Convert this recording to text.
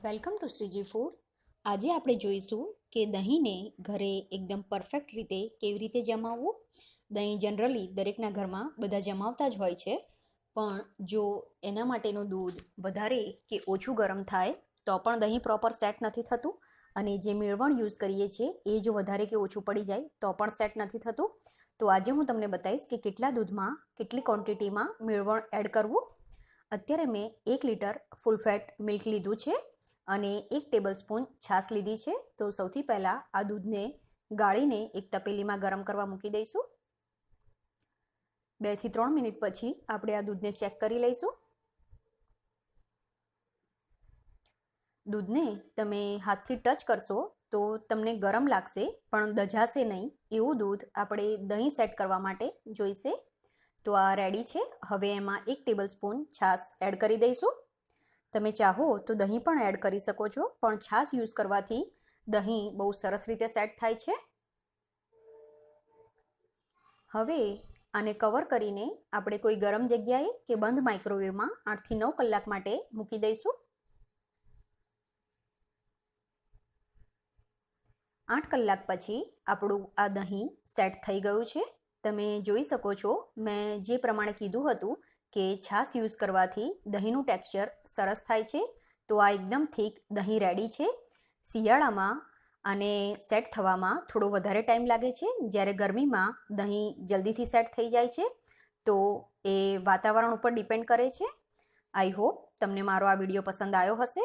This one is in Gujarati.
Welcome to Shriji food. આજે આપણે જોઈશું કે દહીંને ઘરે એકદમ પરફેક્ટ રીતે કેવી રીતે જમાવવું. દહીં જનરલી દરેકના ઘરમાં બધા જમાવતા જ હોય છે, પણ જો એના માટેનું દૂધ વધારે કે ઓછું ગરમ થાય તો પણ દહીં પ્રોપર સેટ નથી થતું, અને જે મેળવણ યુઝ કરીએ છીએ એ જો વધારે કે ઓછું પડી જાય તો પણ સેટ નથી થતું. તો આજે હું તમને બતાવીશ કે કેટલા દૂધમાં કેટલી ક્વોન્ટિટીમાં મેળવણ એડ કરવું. અત્યારે મેં 1 લીટર ફૂલ ફેટ મિલ્ક લીધું છે અને 1 ટેબલસ્પૂન છાશ લીધી છે. તો સૌથી પહેલાં આ દૂધને ગાળીને એક તપેલીમાં ગરમ કરવા મૂકી દઈશું. 2 થી 3 મિનિટ પછી આપણે આ દૂધને ચેક કરી લઈશું. દૂધને તમે હાથથી ટચ કરશો તો તમને ગરમ લાગશે, પણ દઝાશે નહીં એવું દૂધ આપણે દહીં સેટ કરવા માટે જોઈશે. તો આ રેડી છે. હવે એમાં 1 ટેબલસ્પૂન છાશ એડ કરી દઈશું. તમે ચાહો તો દહીં પણ એડ કરી શકો છો, પણ છાશ યુઝ કરવાથી દહીં બહુ સરસ રીતે સેટ થાય છે. હવે આને કવર કરીને આપણે કોઈ ગરમ જગ્યાએ કે બંધ માઇક્રોવેવમાં 8 થી 9 કલાક માટે મૂકી દઈશું. 8 કલાક પછી આપણું આ દહીં સેટ થઈ ગયું છે. તમે જોઈ શકો છો, મેં જે પ્રમાણે કીધું હતું કે છાશ યુઝ કરવાથી દહીંનું ટેક્સચર સરસ થાય છે. તો આ એકદમ થીક દહીં રેડી છે. શિયાળામાં આને સેટ થવામાં થોડો વધારે ટાઈમ લાગે છે, જ્યારે ગરમીમાં દહીં જલ્દીથી સેટ થઈ જાય છે. તો એ વાતાવરણ ઉપર ડિપેન્ડ કરે છે. આઈ હોપ તમને મારો આ વિડીયો પસંદ આવ્યો હશે.